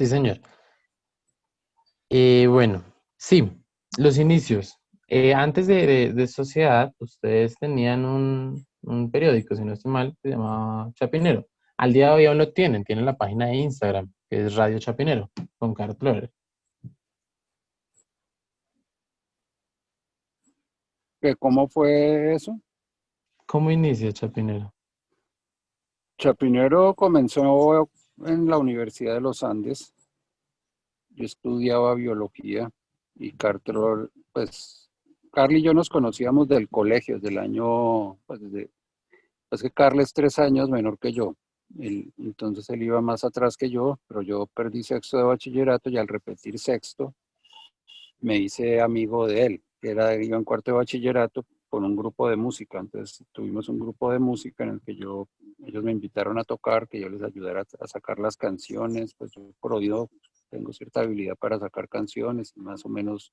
Sí, señor. Bueno, sí, los inicios. Antes de Sociedad, ustedes tenían un periódico, si no estoy mal, que se llamaba Chapinero. Al día de hoy aún lo tienen la página de Instagram, que es Radio Chapinero, con Carl Flores. ¿Cómo fue eso? ¿Cómo inicia Chapinero? Chapinero comenzó en la Universidad de los Andes. Yo estudiaba biología y Carl, pues, Carl y yo nos conocíamos del colegio, del año, pues que Carl es 3 años menor que yo. Entonces él iba más atrás que yo, pero yo perdí sexto de bachillerato y al repetir sexto me hice amigo de él, que iba en cuarto de bachillerato con un grupo de música. Entonces tuvimos un grupo de música en el que ellos me invitaron a tocar, que yo les ayudara a sacar las canciones. Pues yo por oído tengo cierta habilidad para sacar canciones, más o menos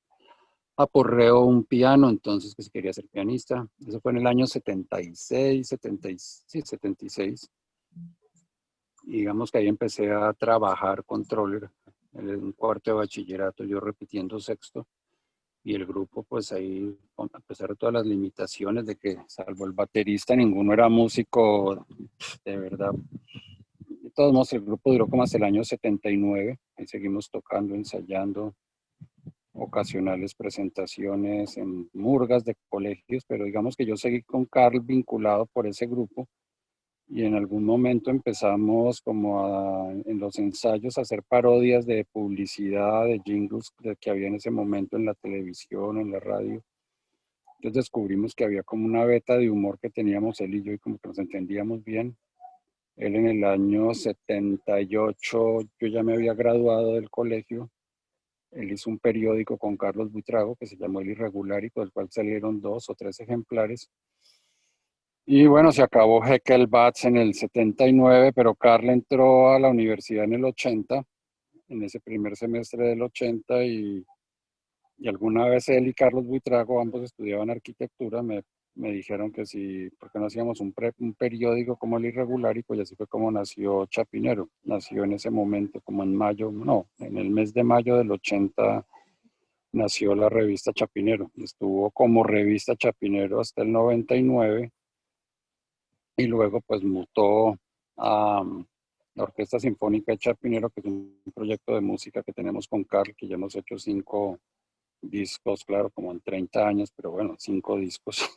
aporreo un piano, entonces que si quería ser pianista. Eso fue en el año 76, 70, sí, 76. Y digamos que ahí empecé a trabajar controller en un cuarto de bachillerato, yo repitiendo sexto. Y el grupo, pues ahí, a pesar de todas las limitaciones de que, salvo el baterista, ninguno era músico de verdad. De todos modos, el grupo duró como hasta el año 79. Ahí seguimos tocando, ensayando, ocasionales presentaciones en murgas de colegios, pero digamos que yo seguí con Carl vinculado por ese grupo. Y en algún momento empezamos en los ensayos a hacer parodias de publicidad, de jingles que había en ese momento en la televisión, en la radio. Entonces descubrimos que había como una beta de humor que teníamos él y yo y como que nos entendíamos bien. Él en el año 78, yo ya me había graduado del colegio. Él hizo un periódico con Carlos Buitrago que se llamó El Irregulárico, del cual salieron 2 o 3 ejemplares. Y bueno, se acabó Heckel-Batz en el 79, pero Carl entró a la universidad en el 80, en ese primer semestre del 80, y alguna vez él y Carlos Buitrago, ambos estudiaban arquitectura, me dijeron que si, porque no hacíamos un periódico como El Irregulárico, y así fue como nació Chapinero. Nació en ese momento, como en mayo, no, en el mes de mayo del 80 nació la revista Chapinero. Estuvo como revista Chapinero hasta el 99 y luego pues mutó a la Orquesta Sinfónica de Chapinero, que es un proyecto de música que tenemos con Carl, que ya hemos hecho 5 discos, claro, como en 30 años, pero bueno, 5 discos.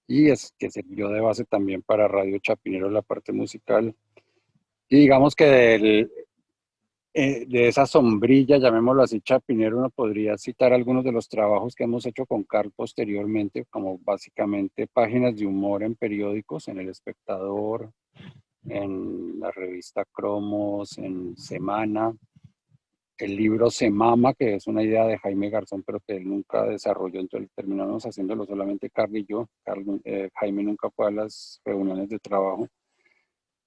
Y es que sirvió de base también para Radio Chapinero la parte musical. Y digamos que de esa sombrilla, llamémoslo así, Chapinero, uno podría citar algunos de los trabajos que hemos hecho con Carl posteriormente, como básicamente páginas de humor en periódicos, en El Espectador, en la revista Cromos, en Semana. El libro Se Mama, que es una idea de Jaime Garzón, pero que él nunca desarrolló, entonces terminamos haciéndolo solamente Carl y yo. Jaime nunca fue a las reuniones de trabajo.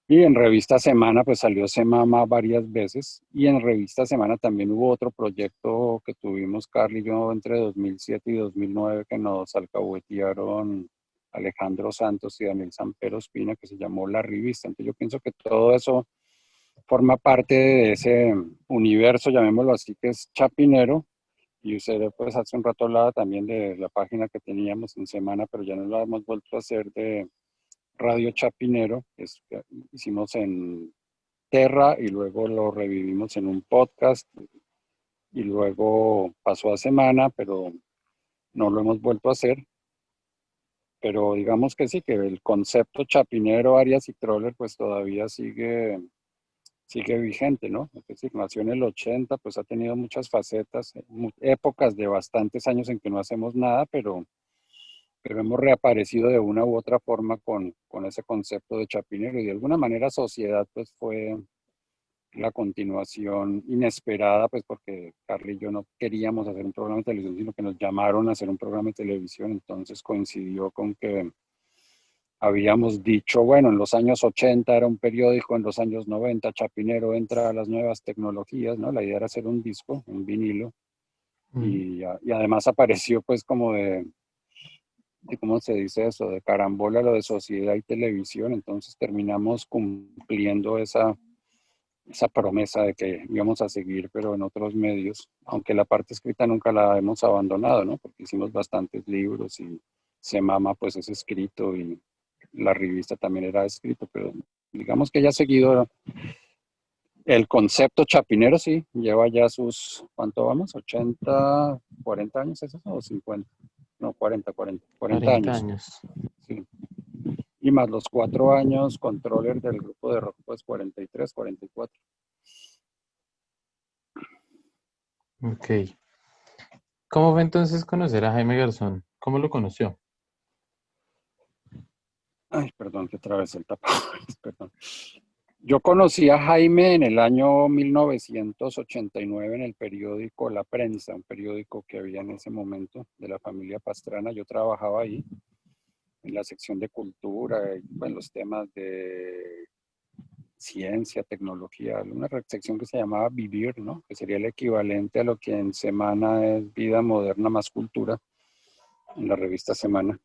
Y en revista Semana, pues salió Se Mama varias veces. Y en revista Semana también hubo otro proyecto que tuvimos Carl y yo entre 2007 y 2009, que nos alcahuetearon Alejandro Santos y Daniel Sampero Espina, que se llamó La Revista. Entonces yo pienso que todo eso forma parte de ese universo, llamémoslo así, que es Chapinero. Y usted pues hace un rato hablaba también de la página que teníamos en Semana, pero ya no la hemos vuelto a hacer, de Radio Chapinero. Que hicimos en Terra y luego lo revivimos en un podcast y luego pasó a Semana, pero no lo hemos vuelto a hacer. Pero digamos que sí, que el concepto Chapinero, Arias y Troller pues todavía sigue vigente, ¿no? Es decir, nació en el 80, pues ha tenido muchas facetas, épocas de bastantes años en que no hacemos nada, pero hemos reaparecido de una u otra forma con ese concepto de Chapinero, y de alguna manera Sociedad pues fue la continuación inesperada, pues porque Carly y yo no queríamos hacer un programa de televisión, sino que nos llamaron a hacer un programa de televisión. Entonces coincidió con que habíamos dicho, bueno, en los años 80 era un periódico, en los años 90 Chapinero entra a las nuevas tecnologías, ¿no? La idea era hacer un disco, un vinilo, Mm. y además apareció pues como ¿cómo se dice eso? De carambola lo de sociedad y televisión. Entonces terminamos cumpliendo esa promesa de que íbamos a seguir, pero en otros medios, aunque la parte escrita nunca la hemos abandonado, ¿no? Porque hicimos bastantes libros y Semama pues es escrito y la revista también era escrito, pero digamos que ya ha seguido el concepto chapinero, sí, lleva ya sus, ¿cuánto vamos? ¿80, 40 años es eso o 50? No, 40 40 años, años. sí. Y más los 4 años controller del grupo de rock, pues 43, 44. Ok. ¿Cómo fue entonces conocer a Jaime Garzón? ¿Cómo lo conoció? Ay, perdón, que atravesé el tapado. Perdón. Yo conocí a Jaime en el año 1989 en el periódico La Prensa, un periódico que había en ese momento de la familia Pastrana. Yo trabajaba ahí en la sección de cultura, y, en los temas de ciencia, tecnología, una sección que se llamaba Vivir, ¿no? Que sería el equivalente a lo que en Semana es Vida Moderna más Cultura, en la revista Semana,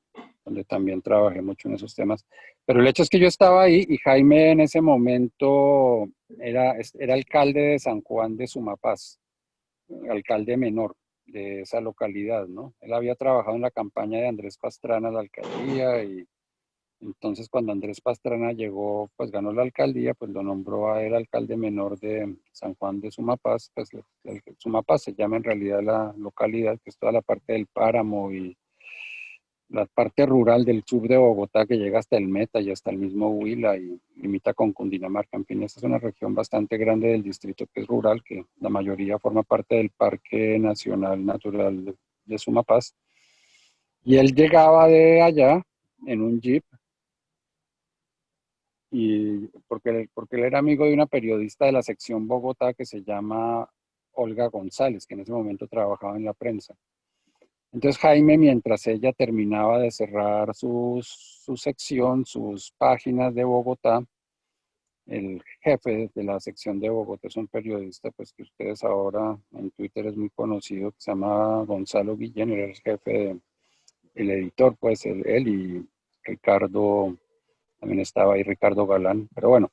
donde también trabajé mucho en esos temas. Pero el hecho es que yo estaba ahí y Jaime en ese momento era alcalde de San Juan de Sumapaz, alcalde menor de esa localidad, ¿no? Él había trabajado en la campaña de Andrés Pastrana a la alcaldía y entonces cuando Andrés Pastrana llegó, pues ganó la alcaldía, pues lo nombró a él alcalde menor de San Juan de Sumapaz, pues Sumapaz se llama en realidad la localidad, que es toda la parte del páramo y la parte rural del sur de Bogotá que llega hasta el Meta y hasta el mismo Huila y limita con Cundinamarca. En fin, esta es una región bastante grande del distrito que es rural, que la mayoría forma parte del Parque Nacional Natural de Sumapaz. Y él llegaba de allá en un jeep y porque él era amigo de una periodista de la sección Bogotá que se llama Olga González, que en ese momento trabajaba en la prensa. Entonces Jaime, mientras ella terminaba de cerrar su sección, sus páginas de Bogotá, el jefe de la sección de Bogotá es un periodista, pues que ustedes ahora en Twitter es muy conocido, que se llama Gonzalo Guillén, era el jefe, el editor, pues él y Ricardo, también estaba ahí Ricardo Galán, pero bueno.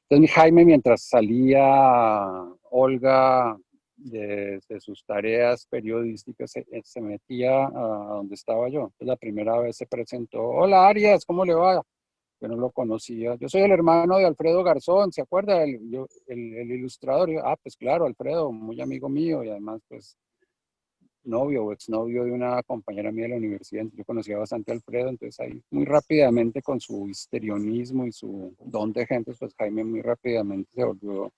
Entonces Jaime, mientras salía Olga de sus tareas periodísticas, se metía a donde estaba yo. Entonces, la primera vez se presentó, hola Arias, ¿cómo le va? Yo no lo conocía. Yo soy el hermano de Alfredo Garzón, ¿se acuerda? El ilustrador. Y yo, ah, pues claro, Alfredo, muy amigo mío y además, pues, novio o exnovio de una compañera mía de la universidad. Yo conocía bastante a Alfredo, entonces ahí muy rápidamente con su histrionismo y su don de gente, pues Jaime muy rápidamente se volvió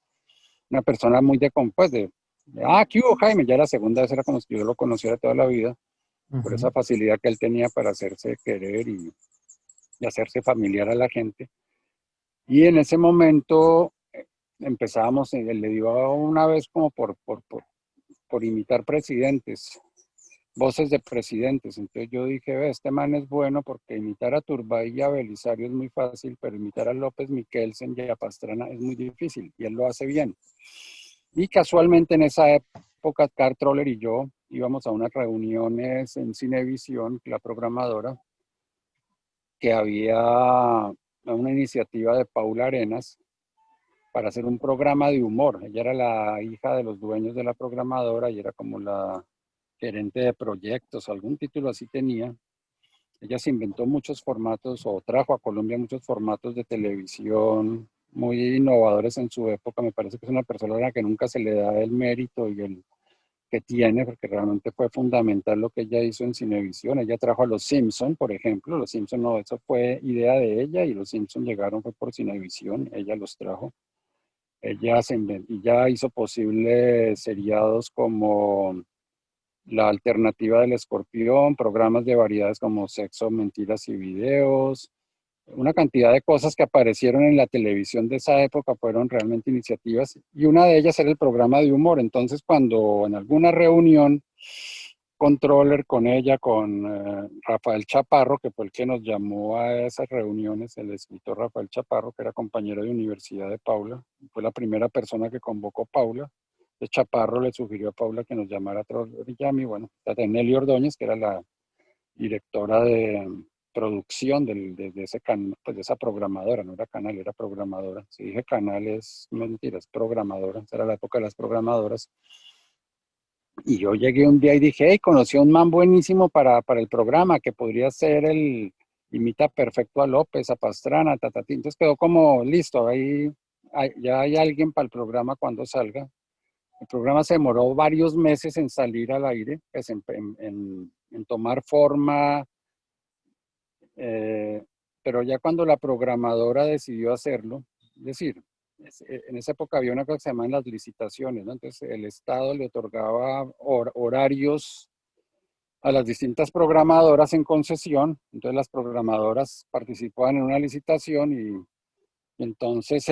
una persona muy pues ¿qué hubo Jaime? Ya la segunda vez era como si yo lo conociera toda la vida, por esa Ujú. facilidad que él tenía para hacerse querer y hacerse familiar a la gente. Y en ese momento empezábamos, le dio una vez como por imitar presidentes, voces de presidentes. Entonces yo dije, ve, este man es bueno porque imitar a Turbay y a Belisario es muy fácil, pero imitar a López Miquelsen y a Pastrana es muy difícil y él lo hace bien. Y casualmente en esa época, Carl Troller y yo íbamos a unas reuniones en Cinevisión, la programadora, que había una iniciativa de Paula Arenas para hacer un programa de humor. Ella era la hija de los dueños de la programadora y era como la gerente de proyectos, algún título así tenía. Ella se inventó muchos formatos o trajo a Colombia muchos formatos de televisión muy innovadores en su época. Me parece que es una persona a la que nunca se le da el mérito y el que tiene, porque realmente fue fundamental lo que ella hizo en Cinevisión. Ella trajo a los Simpson, por ejemplo. Los Simpson no, eso fue idea de ella y los Simpson llegaron fue por Cinevisión. Ella los trajo. Ella y ya hizo posible seriados como La Alternativa del Escorpión, programas de variedades como Sexo, Mentiras y Videos. Una cantidad de cosas que aparecieron en la televisión de esa época fueron realmente iniciativas y una de ellas era el programa de humor. Entonces, cuando en alguna reunión controller con ella, con Rafael Chaparro, que fue el que nos llamó a esas reuniones, el escritor Rafael Chaparro, que era compañero de universidad de Paula, fue la primera persona que convocó Paula. Entonces Chaparro le sugirió a Paula que nos llamara a Troller y bueno, está Nelly Ordóñez, que era la directora producción de ese pues de esa programadora, no era canal, era programadora. Si dije canal es mentira, es programadora, esa era la época de las programadoras. Y yo llegué un día y dije, hey, conocí a un man buenísimo para el programa, que podría ser imita perfecto a López, a Pastrana, tatatín. Entonces quedó como listo, ahí ya hay alguien para el programa cuando salga. El programa se demoró varios meses en salir al aire, pues en tomar forma, pero ya cuando la programadora decidió hacerlo, es decir, en esa época había una cosa que se llaman las licitaciones, ¿no? Entonces el Estado le otorgaba horarios a las distintas programadoras en concesión, entonces las programadoras participaban en una licitación y entonces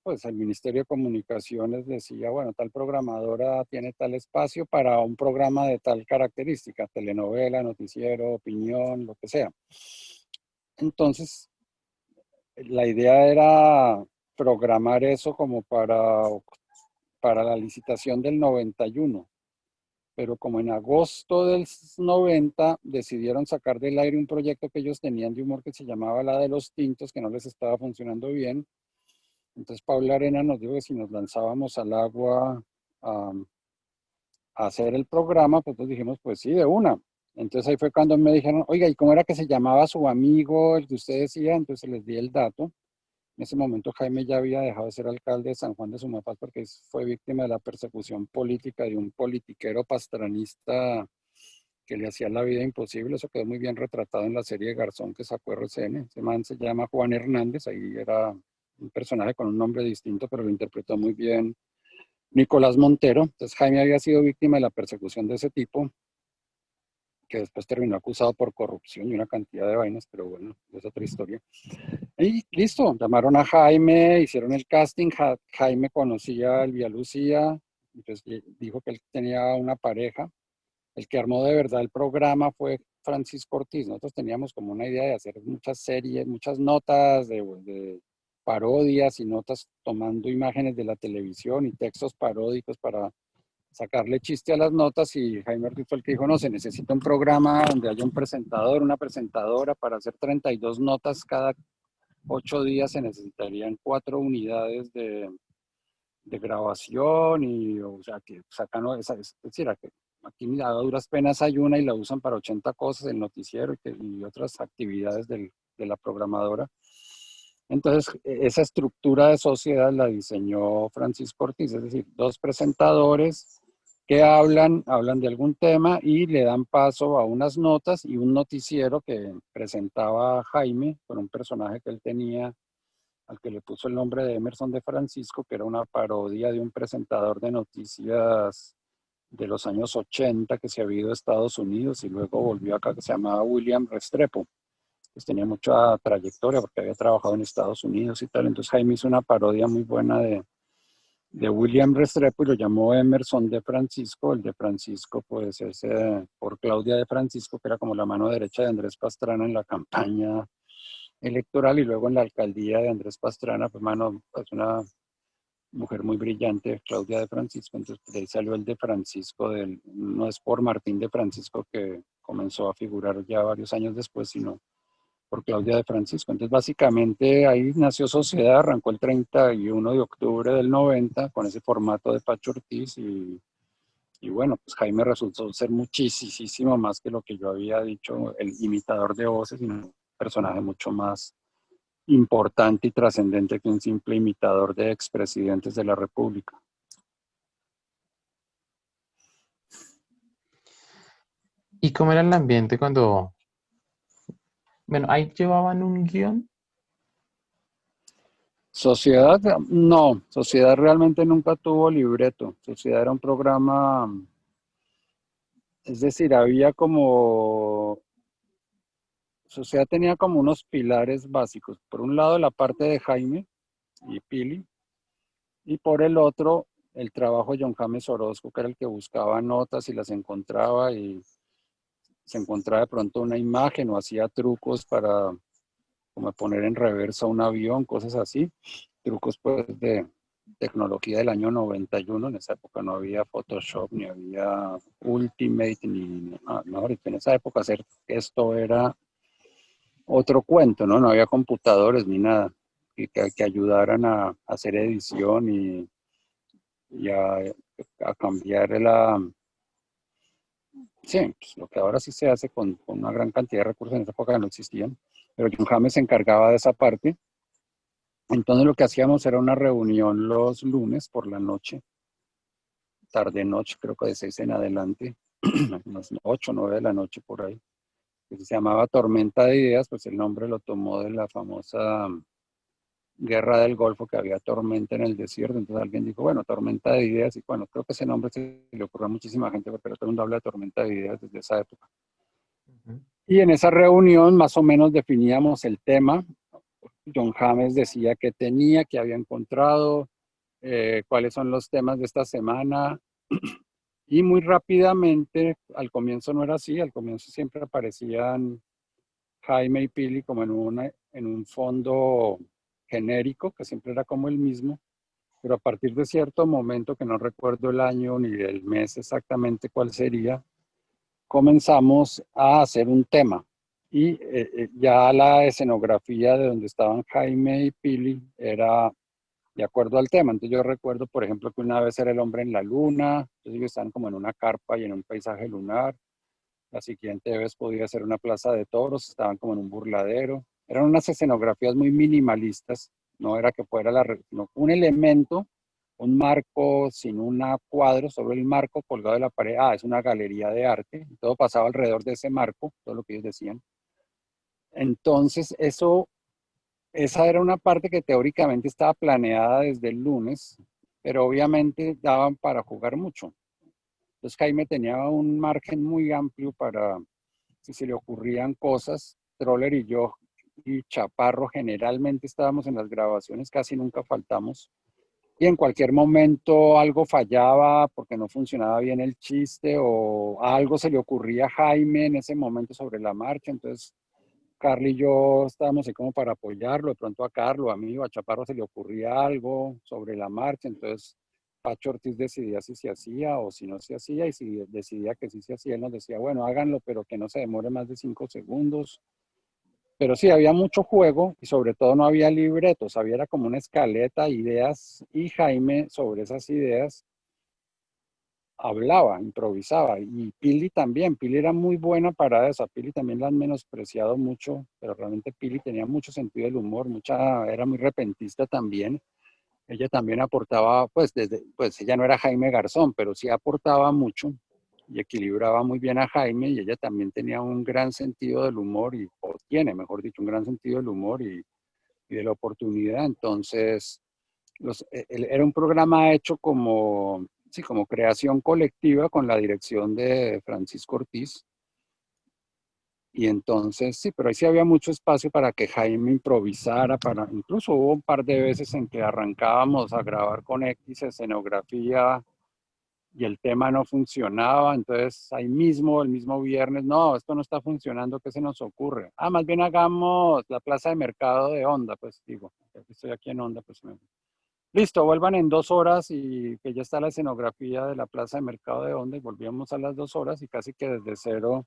pues el Ministerio de Comunicaciones decía, bueno, tal programadora tiene tal espacio para un programa de tal característica, telenovela, noticiero, opinión, lo que sea. Entonces, la idea era programar eso como para la licitación del 91, pero como en agosto del 90 decidieron sacar del aire un proyecto que ellos tenían de humor que se llamaba La de los Tintos, que no les estaba funcionando bien. Entonces Paula Arena nos dijo que si nos lanzábamos al agua a hacer el programa, pues nosotros dijimos, pues sí, de una. Entonces ahí fue cuando me dijeron, oiga, ¿y cómo era que se llamaba su amigo, el que usted decía? Entonces les di el dato. En ese momento Jaime ya había dejado de ser alcalde de San Juan de Sumapaz porque fue víctima de la persecución política de un politiquero pastranista que le hacía la vida imposible. Eso quedó muy bien retratado en la serie Garzón que sacó RCN. Ese man se llama Juan Hernández, ahí era un personaje con un nombre distinto, pero lo interpretó muy bien Nicolás Montero. Entonces Jaime había sido víctima de la persecución de ese tipo, que después terminó acusado por corrupción y una cantidad de vainas, pero bueno, es otra historia. Y listo, llamaron a Jaime, hicieron el casting, Jaime conocía a Elvia Lucía, entonces dijo que él tenía una pareja. El que armó de verdad el programa fue Francisco Ortiz. Nosotros teníamos como una idea de hacer muchas series, muchas notas de parodias y notas tomando imágenes de la televisión y textos paródicos para sacarle chiste a las notas, y Jaime Ortiz fue el que dijo, no, se necesita un programa donde haya un presentador, una presentadora para hacer 32 notas cada 8 días. Se necesitarían 4 unidades de grabación y, o sea, que sacan, es decir, aquí a duras penas hay una y la usan para 80 cosas, el noticiero y otras actividades de la programadora. Entonces, esa estructura de sociedad la diseñó Francisco Ortiz, es decir, 2 presentadores que hablan de algún tema y le dan paso a unas notas y un noticiero que presentaba Jaime con un personaje que él tenía, al que le puso el nombre de Emerson de Francisco, que era una parodia de un presentador de noticias de los años 80 que se había ido a Estados Unidos y luego volvió acá, que se llamaba William Restrepo. Pues tenía mucha trayectoria porque había trabajado en Estados Unidos y tal. Entonces Jaime hizo una parodia muy buena de William Restrepo y lo llamó Emerson de Francisco. El de Francisco pues es por Claudia de Francisco, que era como la mano derecha de Andrés Pastrana en la campaña electoral, y luego en la alcaldía de Andrés Pastrana, pues, pues una mujer muy brillante, Claudia de Francisco. Entonces de ahí salió el de Francisco, no es por Martín de Francisco, que comenzó a figurar ya varios años después, sino por Claudia de Francisco. Entonces básicamente ahí nació Sociedad, arrancó el 31 de octubre del 90 con ese formato de Pacho Ortiz y bueno, pues Jaime resultó ser muchísimo más que lo que yo había dicho, el imitador de voces, sino un personaje mucho más importante y trascendente que un simple imitador de expresidentes de la República. ¿Y cómo era el ambiente cuando, bueno, ahí llevaban un guión? Sociedad, no, Sociedad realmente nunca tuvo libreto. Sociedad era un programa, es decir, había como, Sociedad tenía como unos pilares básicos. Por un lado, la parte de Jaime y Pili, y por el otro, el trabajo de John James Orozco, que era el que buscaba notas y las encontraba, y se encontraba de pronto una imagen o hacía trucos para como poner en reversa un avión, cosas así. Trucos pues de tecnología del año 91. En esa época no había Photoshop, ni había Ultimate, ni no, en esa época hacer esto era otro cuento, ¿no? No había computadores ni nada que ayudaran a hacer edición y a cambiar sí, pues, lo que ahora sí se hace con una gran cantidad de recursos, en esa época no existían, pero John James se encargaba de esa parte. Entonces lo que hacíamos era una reunión los lunes por la noche, tarde noche, creo que de 6 en adelante, unas 8 o 9 de la noche por ahí, que se llamaba Tormenta de Ideas, pues el nombre lo tomó de la famosa Guerra del Golfo, que había tormenta en el desierto. Entonces alguien dijo, bueno, tormenta de ideas, y bueno, creo que ese nombre se le ocurrió a muchísima gente, pero todo el mundo habla de tormenta de ideas desde esa época. Ujú. Y en esa reunión más o menos definíamos el tema. John James decía que tenía, que había encontrado, cuáles son los temas de esta semana. Y muy rápidamente, al comienzo no era así, al comienzo siempre aparecían Jaime y Pili como en un fondo genérico, que siempre era como el mismo, pero a partir de cierto momento, que no recuerdo el año ni el mes exactamente cuál sería, comenzamos a hacer un tema. Y ya la escenografía de donde estaban Jaime y Pili era de acuerdo al tema. Entonces yo recuerdo, por ejemplo, que una vez era el hombre en la luna, entonces ellos estaban como en una carpa y en un paisaje lunar. La siguiente vez podía ser una plaza de toros, estaban como en un burladero. Eran unas escenografías muy minimalistas, no era que fuera no, un elemento, un marco sin un cuadro, solo el marco colgado de la pared. Ah, es una galería de arte. Todo pasaba alrededor de ese marco, todo lo que ellos decían. Entonces, esa era una parte que teóricamente estaba planeada desde el lunes, pero obviamente daban para jugar mucho. Entonces Jaime tenía un margen muy amplio para, si se le ocurrían cosas. Troller y yo y Chaparro generalmente estábamos en las grabaciones, casi nunca faltamos. Y en cualquier momento algo fallaba porque no funcionaba bien el chiste o algo se le ocurría a Jaime en ese momento sobre la marcha. Entonces Carly y yo estábamos ahí como para apoyarlo. De pronto a Carlos, a mí o a Chaparro se le ocurría algo sobre la marcha. Entonces Pacho Ortiz decidía si se hacía o si no se hacía, y si decidía que sí se hacía, él nos decía, bueno, háganlo, pero que no se demore más de 5 segundos. Pero sí, había mucho juego y sobre todo no había libretos, había era como una escaleta, ideas, y Jaime sobre esas ideas hablaba, improvisaba. Y Pili también, Pili era muy buena para eso. A Pili también la han menospreciado mucho, pero realmente Pili tenía mucho sentido del humor, era muy repentista también. Ella también aportaba, pues ella no era Jaime Garzón, pero sí aportaba mucho y equilibraba muy bien a Jaime, y ella también tenía un gran sentido del humor, o tiene, mejor dicho, un gran sentido del humor y de la oportunidad. Entonces, era un programa hecho como, sí, como creación colectiva con la dirección de Francisco Ortiz. Y entonces, sí, pero ahí sí había mucho espacio para que Jaime improvisara, incluso hubo un par de veces en que arrancábamos a grabar con X escenografía y el tema no funcionaba. Entonces ahí mismo, el mismo viernes, no, esto no está funcionando, ¿qué se nos ocurre? Ah, más bien hagamos la plaza de mercado de Honda. Pues digo, estoy aquí en Honda, pues listo, vuelvan en 2 horas, y que ya está la escenografía de la plaza de mercado de Honda, y volvíamos a las 2 horas y casi que desde cero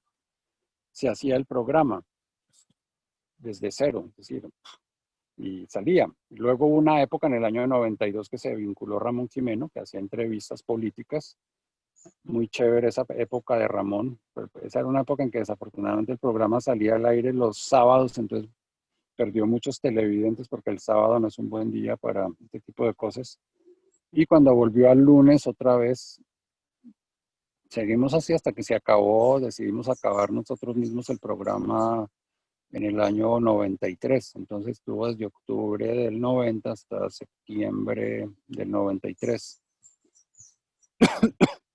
se hacía el programa, desde cero, es decir, y salía. Luego hubo una época en el año 92 que se vinculó Ramón Jimeno, que hacía entrevistas políticas. Muy chévere esa época de Ramón. Esa era una época en que desafortunadamente el programa salía al aire los sábados, entonces perdió muchos televidentes porque el sábado no es un buen día para este tipo de cosas. Y cuando volvió al lunes otra vez, seguimos así hasta que se acabó, decidimos acabar nosotros mismos el programa en el año 93. Entonces estuvo desde octubre del 90 hasta septiembre del 93.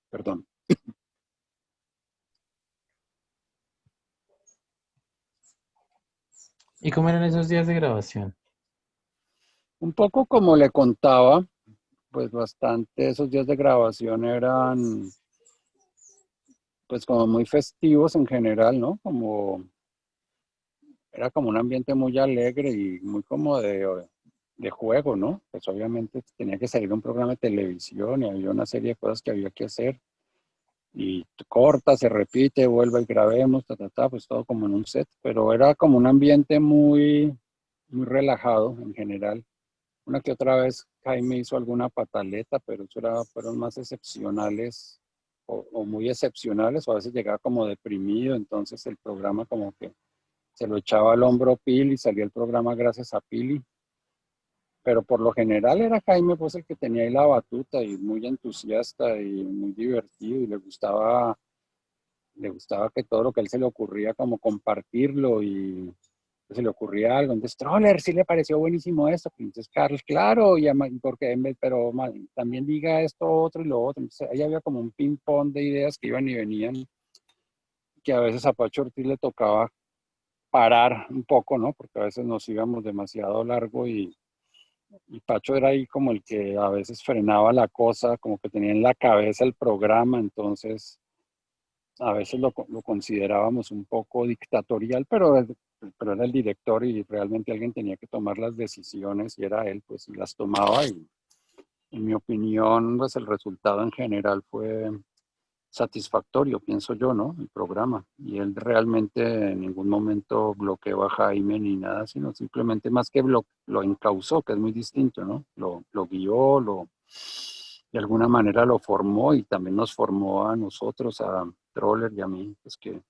Perdón. ¿Y cómo eran esos días de grabación? Un poco como le contaba, pues bastante, esos días de grabación eran pues como muy festivos en general, ¿no? Era como un ambiente muy alegre y muy como de juego, ¿no? Pues obviamente tenía que salir un programa de televisión y había una serie de cosas que había que hacer. y corta, se repite, vuelve y grabemos, pues todo como en un set, pero era como un ambiente muy, muy relajado en general. Una que otra vez Jaime hizo alguna pataleta, pero eso fueron más excepcionales o muy excepcionales, o a veces llegaba como deprimido, entonces el programa como que se lo echaba al hombro Pili y salía el programa gracias a Pili. Pero por lo general era Jaime pues el que tenía ahí la batuta y muy entusiasta y muy divertido y le gustaba que todo lo que a él se le ocurría como compartirlo y se le ocurría algo. Entonces, Troller, sí le pareció buenísimo esto. Entonces, Carlos, claro, porque, pero también diga esto, otro y lo otro. Entonces, ahí había como un ping-pong de ideas que iban y venían, que a veces a Pacho Ortiz le tocaba parar un poco, ¿no? Porque a veces nos íbamos demasiado largo y Pacho era ahí como el que a veces frenaba la cosa, como que tenía en la cabeza el programa, entonces a veces lo considerábamos un poco dictatorial, pero era el director y realmente alguien tenía que tomar las decisiones y era él, pues, y las tomaba y en mi opinión, pues el resultado en general fue satisfactorio, pienso yo, ¿no? El programa. Y él realmente en ningún momento bloqueó a Jaime ni nada, sino simplemente más que lo encauzó, que es muy distinto, ¿no? Lo guió, de alguna manera lo formó y también nos formó a nosotros, a Troller y a mí, pues que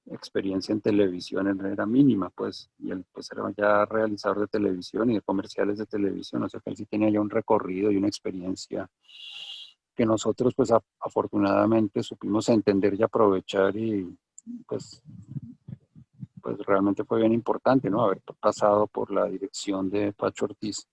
experiencia en televisión era mínima, pues, y él pues era ya realizador de televisión y de comerciales de televisión, o sea que él sí tenía ya un recorrido y una experiencia que nosotros pues afortunadamente supimos entender y aprovechar y pues, pues realmente fue bien importante, ¿no? Haber pasado por la dirección de Pacho Ortiz.